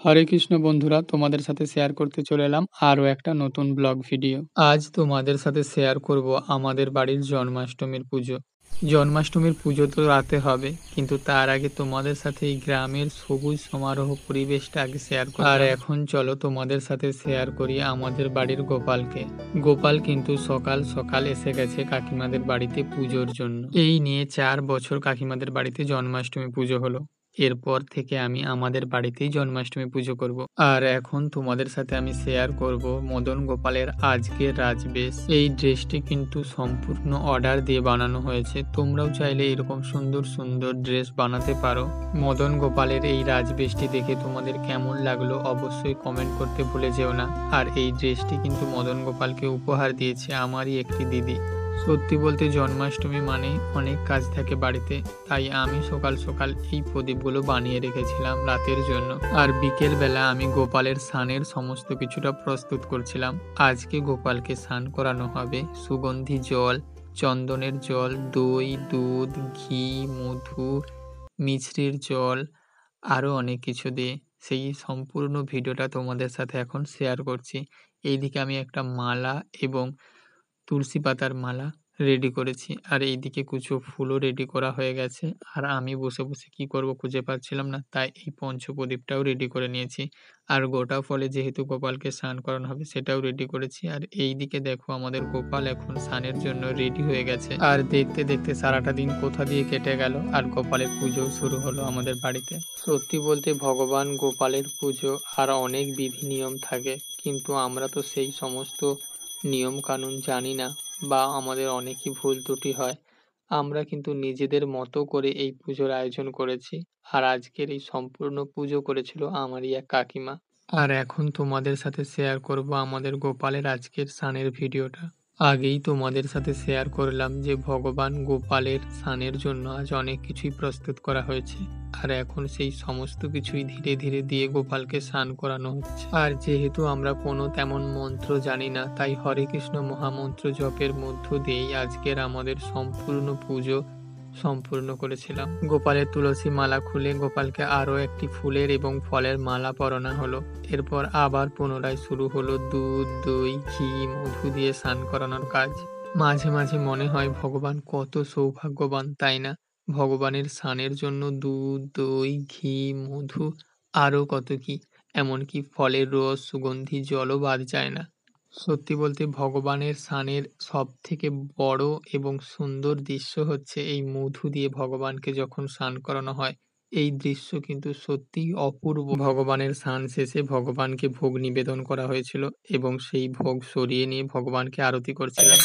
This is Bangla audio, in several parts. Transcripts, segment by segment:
হরে কৃষ্ণ বন্ধুরা, তোমাদের সাথে শেয়ার করতে চলে এলাম আরও একটা নতুন ব্লগ ভিডিও। আজ তোমাদের সাথে শেয়ার করব আমাদের বাড়ির জন্মাষ্টমীর পুজো। জন্মাষ্টমীর পুজো তো রাতে হবে, কিন্তু তার আগে তোমাদের সাথে এই গ্রামের সবুজ সমারোহ পরিবেশটা আগে শেয়ার করি। আর এখন চলো তোমাদের সাথে শেয়ার করি আমাদের বাড়ির গোপালকে। গোপাল কিন্তু সকাল সকাল এসে গেছে কাকিমাদের বাড়িতে পুজোর জন্য। এই নিয়ে 4 বছর কাকিমাদের বাড়িতে জন্মাষ্টমী পুজো হলো। এরপর থেকে আমি আমাদের বাড়িতেই জন্মাষ্টমী পুজো করব। আর এখন তোমাদের সাথে আমি শেয়ার করব মদন গোপালের আজকের রাজবেশ। এই ড্রেসটি কিন্তু সম্পূর্ণ অর্ডার দিয়ে বানানো হয়েছে। তোমরাও চাইলে এরকম সুন্দর সুন্দর ড্রেস বানাতে পারো। মদন গোপালের এই রাজবেশটি দেখে তোমাদের কেমন লাগলো অবশ্যই কমেন্ট করতে ভুলে যেও না। আর এই ড্রেসটি কিন্তু মদন গোপালকে উপহার দিয়েছে আমারই একটি দিদি। সত্যি বলতে জন্মাষ্টমী মানেই অনেক কাজ থাকে বাড়িতে, তাই আমি সকাল সকাল এই প্রদীপগুলো বানিয়ে রেখেছিলাম রাতের জন্য। আর বিকেল বেলা আমি গোপালের স্নানের সমস্ত কিছুটা প্রস্তুত করছিলাম। আজকে গোপালকে স্নান করানো হবে সুগন্ধি জল, চন্দনের জল, দই, দুধ, ঘি, মধু, মিছরির জল, আরও অনেক কিছু দিয়ে। সেই সম্পূর্ণ ভিডিওটা তোমাদের সাথে এখন শেয়ার করছি। এইদিকে আমি একটা মালা এবং তুলসী পাতার মালা রেডি করেছি, আর এইদিকে কিছু ফুলও রেডি করা হয়ে গেছে। আর আমি বসে বসে কি করব খুঁজে পাচ্ছিলাম না, তাই এই পঞ্চপ্রদীপটাও রেডি করে নিয়েছি। আর গোটা ফলে যেহেতু গোপালকে স্নান করানো হবে সেটাও রেডি করেছি। আর এইদিকে দেখো আমাদের গোপাল এখন স্নানের জন্য রেডি হয়ে গেছে। আর দেখতে দেখতে সারাটা দিন কোথা দিয়ে কেটে গেল, আর গোপালের পুজো শুরু হলো আমাদের বাড়িতে। সত্যি বলতে ভগবান গোপালের পুজো আর অনেক বিধি নিয়ম থাকে, কিন্তু আমরা তো সেই সমস্ত নিয়ম কানুন জানি না, বা আমাদের অনেকই ভুল ত্রুটি হয়। আমরা কিন্তু নিজেদের মতো করে এই পুজোর আয়োজন করেছি। আর আজকের এই সম্পূর্ণ পুজো করেছিল আমারই এক কাকিমা। আর এখন তোমাদের সাথে শেয়ার করব আমাদের গোপালের আজকের স্নানের ভিডিওটা। আগেই তোমাদের সাথে শেয়ার করলাম যে ভগবান গোপালের স্নানের জন্য আজ অনেক কিছুই প্রস্তুত করা হয়েছে। আর এখন সেই সমস্ত কিছুই ধীরে ধীরে দিয়ে গোপালকে স্নান করানো হচ্ছে। আর যেহেতু আমরা কোনো তেমন মন্ত্র জানি না, তাই হরে কৃষ্ণ মহামন্ত্র জপের মধ্য দিয়েই আজকের আমাদের সম্পূর্ণ পুজো সম্পূর্ণ করেছিলাম। গোপালের তুলসী মালা খুলে গোপালকে আরও একটি ফুলের এবং ফলের মালা পরানো হলো। এরপর আবার পুনরায় শুরু হলো দুধ, দই, ঘি, মধু দিয়ে স্নান করানোর কাজ। মাঝে মাঝে মনে হয় ভগবান কত সৌভাগ্যবান, তাই না? ভগবানের স্নানের জন্য দুধ, দই, ঘি, মধু, আরও কত কি, এমনকি ফলের রস, সুগন্ধি জলও বাদ যায় না। সত্যি বলতে ভগবানের স্নানের সব থেকে বড় এবং সুন্দর দৃশ্য হচ্ছে এই মধু দিয়ে ভগবানকে যখন স্নান করানো হয়। এই দৃশ্য কিন্তু সত্যিই অপূর্ব। ভগবানের স্নান শেষে ভগবানকে ভোগ নিবেদন করা হয়েছিল এবং সেই ভোগ সরিয়ে নিয়ে ভগবানকে আরতি করছিলাম।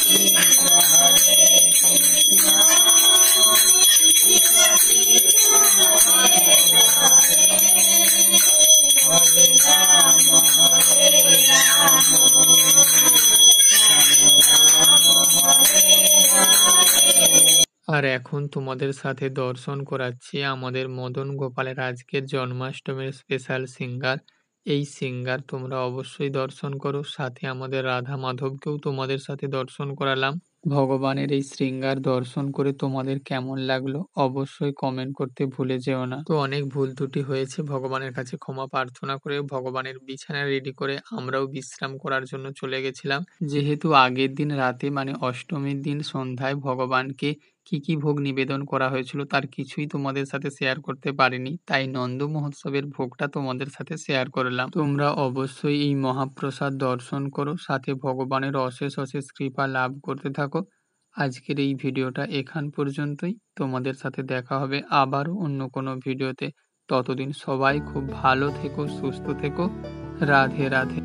আর এখন তোমাদের সাথে দর্শন করাচ্ছি আমাদের মদন গোপালের আজকের জন্মাষ্টমীর স্পেশাল সিঙ্গার। এই সিঙ্গার তোমরা অবশ্যই দর্শন করো, সাথে আমাদের রাধা মাধবকেও তোমাদের সাথে দর্শন করালাম। ভগবানের এই শৃঙ্গার দর্শন করে তোমাদের কেমন লাগলো অবশ্যই কমেন্ট করতে ভুলে যেও না। তো অনেক ভুল ত্রুটি হয়েছে, ভগবানের কাছে ক্ষমা প্রার্থনা করে ভগবানের বিছানা রেডি করে আমরাও বিশ্রাম করার জন্য চলে গেছিলাম। যেহেতু আগের দিন রাতে মানে অষ্টমীর দিন সন্ধ্যায় ভগবানকে কি কি ভোগ নিবেদন করা হয়েছিল তার কিছুই তোমাদের সাথে শেয়ার করতে পারিনি, তাই নন্দ মহোৎসবের ভোগটা তোমাদের সাথে শেয়ার করলাম। তোমরা অবশ্যই এই মহাপ্রসাদ দর্শন করো, সাথে ভগবানের অশেষ অশেষ কৃপা লাভ করতে থাকো। আজকের এই ভিডিওটা এখান পর্যন্তই। তোমাদের সাথে দেখা হবে আবারও অন্য কোনো ভিডিওতে। ততদিন সবাই খুব ভালো থেকো, সুস্থ থেকো। রাধে রাধে।